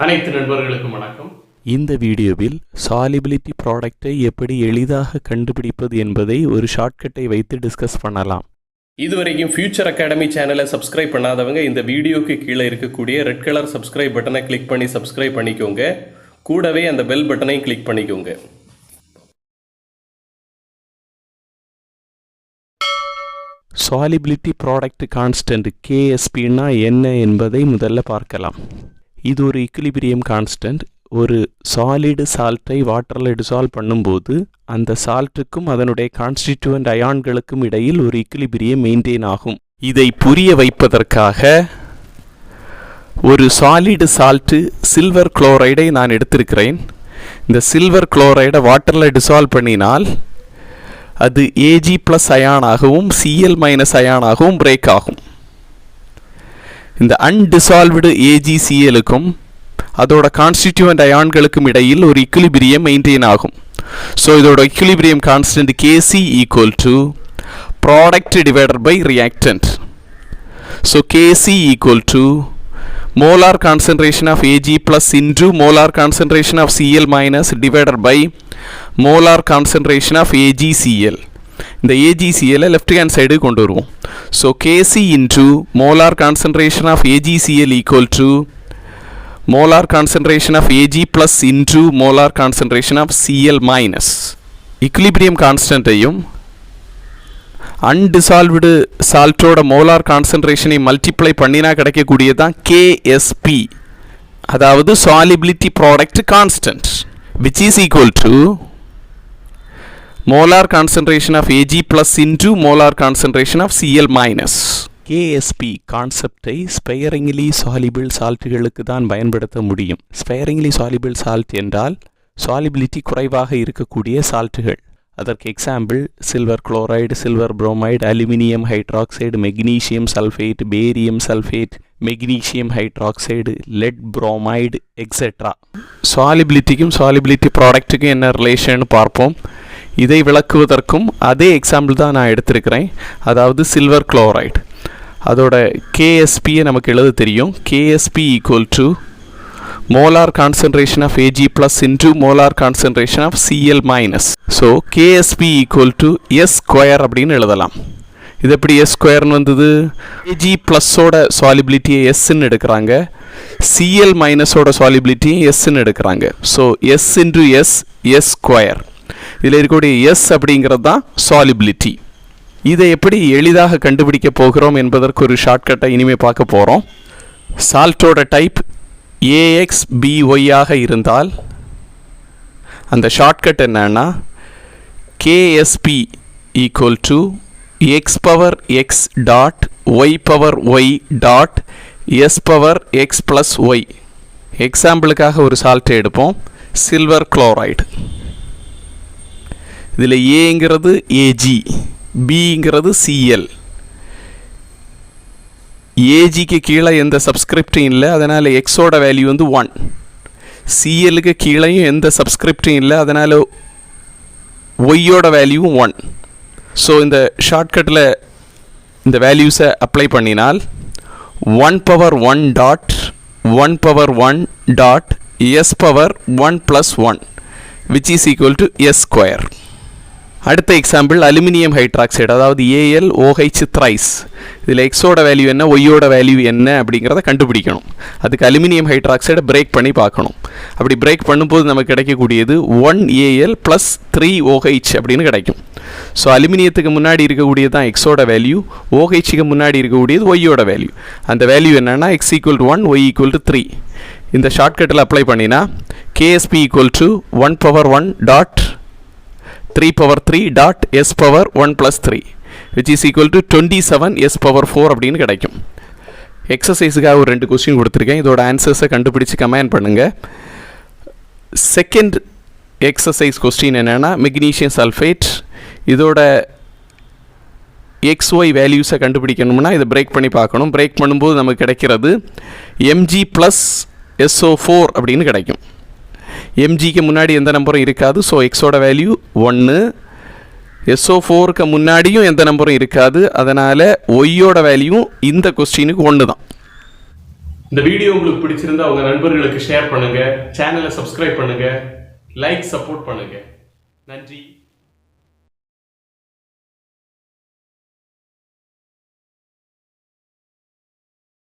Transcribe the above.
அனைத்து நண்பர்களுக்கும் வணக்கம். இந்த வீடியோவில் சாலிபிலிட்டி ப்ராடக்டை எப்படி எளிதாக கண்டுபிடிப்பது என்பதை ஒரு ஷார்ட்கட்டை வைத்து டிஸ்கஸ் பண்ணலாம். இதுவரைக்கும் ஃபியூச்சர் அகாடமி சேனலை சப்ஸ்கிரைப் பண்ணாதவங்க இந்த வீடியோக்கு கீழே இருக்கக்கூடிய ரெட் கலர் சப்ஸ்கிரைப் பட்டனை கிளிக் பண்ணி சப்ஸ்கிரைப் பண்ணிக்கோங்க. கூடவே அந்த பெல் பட்டனையும் கிளிக் பண்ணிக்கோங்க. சாலிபிலிட்டி ப்ராடக்ட் கான்ஸ்டன்ட் கேஎஸ்பின்னா என்ன என்பதை முதல்ல பார்க்கலாம். இது ஒரு ஈக்குலிபிரியம் கான்ஸ்டன்ட். ஒரு சாலிடு சால்ட்டை வாட்டரில் டிசால்வ் பண்ணும்போது அந்த சால்ட்டுக்கும் அதனுடைய கான்ஸ்டிடியூவன்ட் அயான்களுக்கும் இடையில் ஒரு ஈக்குலிபிரியம் மெயின்டைன் ஆகும். இதை புரிய வைப்பதற்காக ஒரு சாலிடு சால்ட்டு சில்வர் குளோரைடை நான் எடுத்திருக்கிறேன். இந்த சில்வர் குளோரைடை வாட்டரில் டிசால்வ் பண்ணினால் அது Ag ப்ளஸ் அயானாகவும் Cl மைனஸ் அயானாகவும் பிரேக் ஆகும். இந்த அன்டிசால்வ்டு AgClக்கும் அதோட கான்ஸ்டிடியூவன்ட் அயான்களுக்கும் இடையில் ஒரு ஈக்குலிபிரியம் மெயின்டைன் ஆகும். ஸோ இதோட equilibrium constant Kc equal to product divided by reactant. So Kc equal to molar concentration of Ag plus into molar concentration of Cl minus divided by molar concentration of AgCl. இந்த AgCl left hand side கொண்டு வருவோம். So Kc into molar concentration of AgCl equal to molar concentration of Ag plus into molar concentration of Cl minus. Equilibrium கான்ஸ்டன்ட்டையும் undissolved சால்ட்டோட molar கான்சன்ட்ரேஷனை multiply பண்ணினா கிடைக்கக்கூடியதான் KSP, அதாவது solubility product constant, which is equal to molar concentration of Ag plus into molar concentration of Cl minus. KSP கான்செப்டை ஸ்பெயரிங்லி soluble சால்ட்டுகளுக்கு தான் பயன்படுத்த முடியும். ஸ்பெயரிங்லி சாலிபிள் சால்ட் என்றால் சாலிபிலிட்டி குறைவாக இருக்கக்கூடிய சால்ட்டுகள். அதற்கு example silver chloride, silver bromide, aluminium hydroxide, magnesium sulphate, barium sulphate, magnesium hydroxide, lead bromide etcetera. சாலிபிலிட்டிக்கும் சாலிபிலிட்டி ப்ராடக்ட்டுக்கும் என்ன ரிலேஷன் பார்ப்போம். இதை விளக்குவதற்கும் அதே எக்ஸாம்பிள் தான் நான் எடுத்திருக்கிறேன். அதாவது சில்வர் குளோரைடு, அதோட கேஎஸ்பியை நமக்கு எழுத தெரியும். KSP equal to molar concentration of Ag plus into molar concentration of Cl minus. So KSP equal to S square அப்படின்னு எழுதலாம். இது எப்படி எஸ் ஸ்கொயர்னு வந்தது? Ag ப்ளஸோட சாலிபிலிட்டியை எஸ்ன்னு எடுக்கிறாங்க, Cl மைனஸோட சாலிபிலிட்டியை எஸ்ன்னு எடுக்கிறாங்க. So S into S, S square. இதில் இருக்கக்கூடிய எஸ் அப்படிங்கிறது தான் சாலிபிலிட்டி. இதை எப்படி எளிதாக கண்டுபிடிக்க போகிறோம் என்பதற்கு ஒரு ஷார்ட்கட்டை இனிமேல் பார்க்க போகிறோம். சால்ட்டோட டைப் AXBY ஆக இருந்தால் அந்த ஷார்ட்கட் என்னன்னா KSP equal to x power x dot y power y dot s power x plus y. எக்ஸாம்பிளுக்காக ஒரு சால்ட்டை எடுப்போம், சில்வர் குளோரைடு. இதில் ஏங்கிறது Ag, பிங்கிறது Cl. ஏஜிக்கு கீழே எந்த சப்ஸ்கிரிப்டும் இல்லை, அதனால் எக்ஸோட வேல்யூ வந்து 1. சிஎலுக்கு கீழேயும் எந்த சப்ஸ்கிரிப்டும் இல்லை, அதனால் ஒய்யோட வேல்யூவும் 1. ஸோ இந்த ஷார்ட்கட்டில் இந்த வேல்யூஸை அப்ளை பண்ணினால் 1 power 1 dot 1 power 1 dot S power 1 plus 1 which is equal to S square. அடுத்த எக்ஸாம்பிள் அலுமினியம் ஹைட்ராக்சைடு, அதாவது AlOH த்ரைஸ். இதில் எக்ஸோட வேல்யூ என்ன, ஒய்யோட வேல்யூ என்ன அப்படிங்கிறத கண்டுபிடிக்கணும். அதுக்கு அலுமினியம் ஹைட்ராக்சைடை பிரேக் பண்ணி பார்க்கணும். அப்படி பிரேக் பண்ணும்போது நமக்கு கிடைக்கக்கூடியது 1Al ப்ளஸ் 3OH அப்படின்னு கிடைக்கும். ஸோ அலுமினியத்துக்கு முன்னாடி இருக்கக்கூடியது தான் எக்ஸோட வேல்யூ, OHக்கு முன்னாடி இருக்கக்கூடியது ஒய்யோட வேல்யூ. அந்த வேல்யூ என்னென்னா x equal to 1, y equal to 3. இந்த ஷார்ட்கட்டில் அப்ளை பண்ணினா KSP equal to 1 power 1 dot 3 power 3 dot s power 1 plus 3 which is equal to 27 s power 4 அப்படின்னு கிடைக்கும். எக்ஸசைஸுக்காக ஒரு 2 கொஸ்டின் கொடுத்துருக்கேன். இதோட ஆன்சர்ஸை கண்டுபிடிச்சு கமெண்ட் பண்ணுங்கள். செகண்ட் எக்ஸசைஸ் கொஸ்டின் என்னென்னா மெக்னீஷியம் சல்ஃபேட். இதோட XY வேல்யூஸை கண்டுபிடிக்கணும்னா இதை பிரேக் பண்ணி பார்க்கணும். பிரேக் பண்ணும்போது நமக்கு கிடைக்கிறது Mg ப்ளஸ் SO4 அப்படின்னு கிடைக்கும். எம்ஜிக்கு முன்னாடி எந்த நம்பரும் இருக்காது. ஸோ எக்ஸோட வேல்யூ 1, SO4க்கு முன்னாடியும் எந்த நம்பரும் இருக்காது. அதனால் ஒய்யோட வேல்யூ இந்த கொஸ்டினுக்கு 1 தான். இந்த வீடியோ உங்களுக்கு பிடிச்சிருந்தா உங்க நண்பர்களுக்கு ஷேர் பண்ணுங்க, சேனலை சப்ஸ்கிரைப் பண்ணுங்க, லைக் சப்போர்ட் பண்ணுங்க. நன்றி.